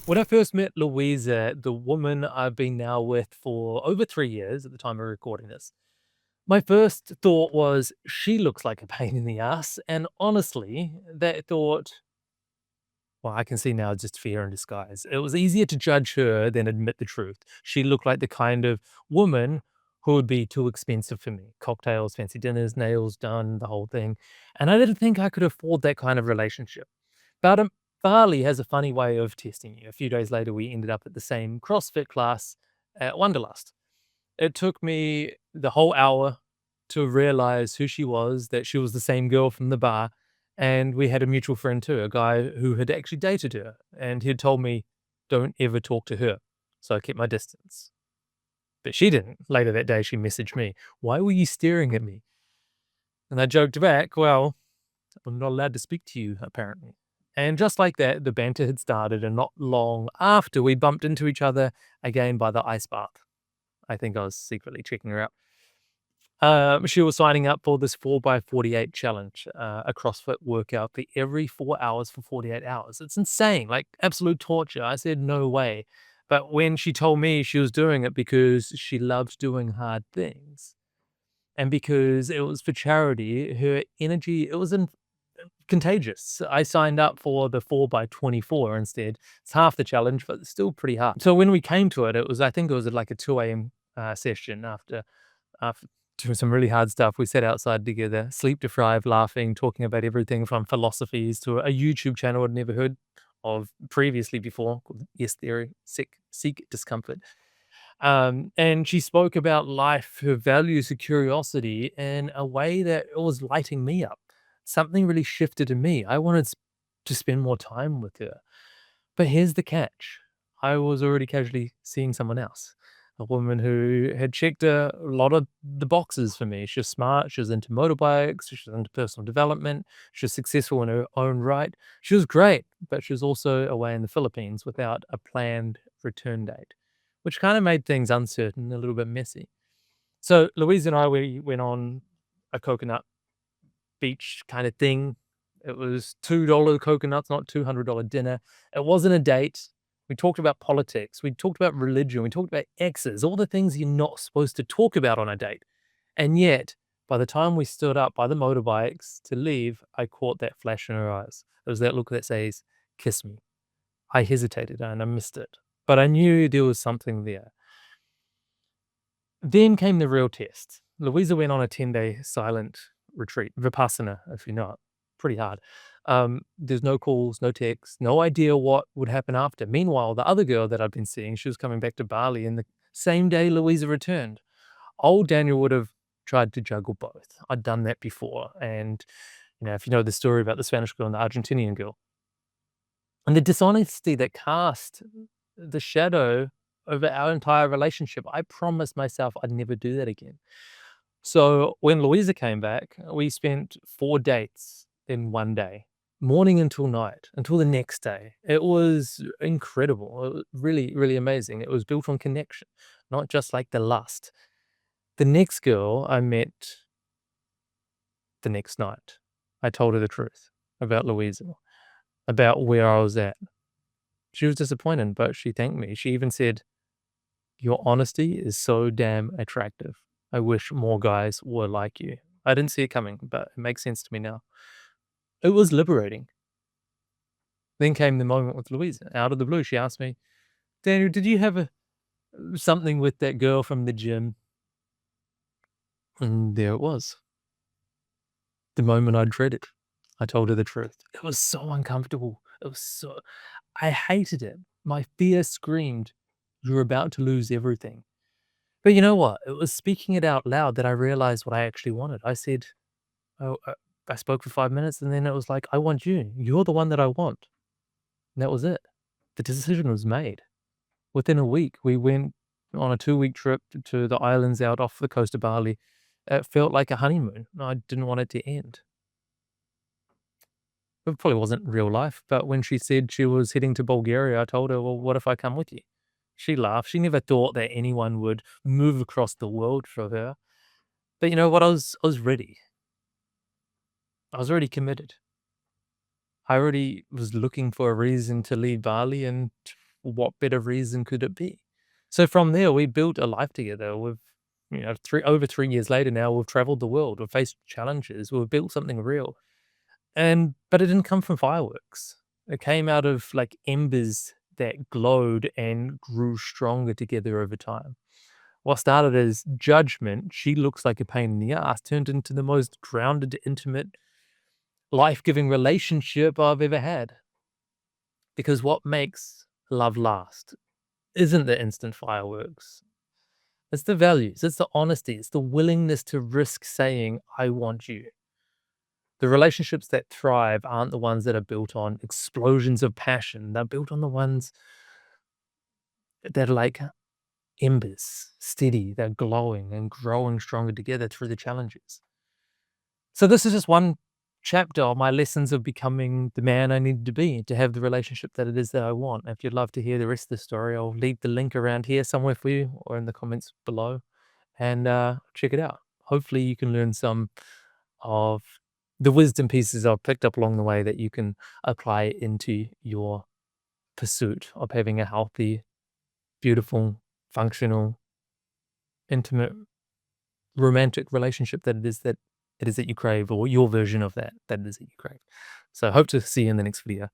When I first met Louisa, the woman I've been now with for over 3 years at the time of recording this, my first thought was, "She looks like a pain in the ass," and honestly, that thought, well, I can see now just fear in disguise. It was easier to judge her than admit the truth. She looked like the kind of woman who would be too expensive for me. Cocktails, fancy dinners, nails done, the whole thing, and I didn't think I could afford that kind of relationship. But, Bali has a funny way of testing you. A few days later, we ended up at the same CrossFit class at Wanderlust. It took me the whole hour to realize who she was, that she was the same girl from the bar, and we had a mutual friend too, a guy who had actually dated her, and he had told me, "Don't ever talk to her." So I kept my distance. But she didn't. Later that day, she messaged me, "Why were you staring at me?" And I joked back, "Well, I'm not allowed to speak to you, apparently." And just like that, the banter had started, and not long after, we bumped into each other again by the ice bath. I think I was secretly checking her out. She was signing up for this 4 by 48 challenge, a CrossFit workout for every 4 hours for 48 hours. It's insane, like absolute torture. I said, "No way." But when she told me she was doing it because she loves doing hard things and because it was for charity, her energy, it was contagious. I signed up for the 4 by 24 instead. It's half the challenge, but it's still pretty hard. So when we came to it, I think it was at like a 2 a.m. Session after doing some really hard stuff. We sat outside together, sleep deprived, laughing, talking about everything from philosophies to a YouTube channel I'd never heard of previously before called Yes Theory, Seek Discomfort. And she spoke about life, her values, her curiosity in a way that it was lighting me up. Something really shifted in me. I wanted to spend more time with her. But here's the catch. I was already casually seeing someone else. A woman who had checked a lot of the boxes for me. She was smart, she was into motorbikes, she was into personal development, she was successful in her own right. She was great, but she was also away in the Philippines without a planned return date, which kind of made things uncertain, a little bit messy. So Louise and I, we went on a coconut beach kind of thing. It was $2 coconuts, not $200 dinner. It wasn't a date. We talked about politics. We talked about religion. We talked about exes, all the things you're not supposed to talk about on a date. And yet, by the time we stood up by the motorbikes to leave, I caught that flash in her eyes. It was that look that says, "Kiss me." I hesitated and I missed it, but I knew there was something there. Then came the real test. Louisa went on a 10-day silent retreat, Vipassana, if you know it. Pretty hard. There's no calls, no texts, no idea what would happen after. Meanwhile, the other girl that I'd been seeing, she was coming back to Bali in the same day Louisa returned. Old Daniel would have tried to juggle both. I'd done that before. And, if you know the story about the Spanish girl and the Argentinian girl, and the dishonesty that cast the shadow over our entire relationship, I promised myself I'd never do that again. So when Louisa came back, we spent 4 dates in 1 day, morning until night, until the next day. It was incredible. It was really, really amazing. It was built on connection, not just like the lust. The next girl I met the next night, I told her the truth about Louisa, about where I was at. She was disappointed, but she thanked me. She even said, "Your honesty is so damn attractive. I wish more guys were like you." I didn't see it coming, but it makes sense to me now. It was liberating. Then came the moment with Louisa. Out of the blue, she asked me, "Daniel, did you have something with that girl from the gym?" And there it was. The moment I dreaded. I told her the truth. It was so uncomfortable. I hated it. My fear screamed, "You're about to lose everything." But you know what? It was speaking it out loud that I realized what I actually wanted. I said, "Oh," I spoke for 5 minutes, and then it was like, "I want you. You're the one that I want." And that was it. The decision was made. Within a week, we went on a 2-week trip to the islands out off the coast of Bali. It felt like a honeymoon. I didn't want it to end. It probably wasn't real life, but when she said she was heading to Bulgaria, I told her, "Well, what if I come with you?" She laughed. She never thought that anyone would move across the world for her. But you know what? I was ready. I was already committed. I already was looking for a reason to leave Bali, and what better reason could it be? So from there, we built a life together. We've, 3 years later now, we've traveled the world. We've faced challenges. We've built something real. But it didn't come from fireworks. It came out of like embers that glowed and grew stronger together over time. What started as judgment, she looks like a pain in the ass, turned into the most grounded, intimate, life giving relationship I've ever had. Because what makes love last isn't the instant fireworks, it's the values, it's the honesty, it's the willingness to risk saying, I want you. The relationships that thrive aren't the ones that are built on explosions of passion. They're built on the ones that are like embers, steady, they're glowing and growing stronger together through the challenges. So this is just one chapter of my lessons of becoming the man I needed to be to have the relationship that it is that I want. If you'd love to hear the rest of the story, I'll leave the link around here somewhere for you or in the comments below and check it out. Hopefully you can learn some of the wisdom pieces I've picked up along the way that you can apply into your pursuit of having a healthy, beautiful, functional, intimate, romantic relationship that it is that you crave, or your version of that it is that you crave. So hope to see you in the next video.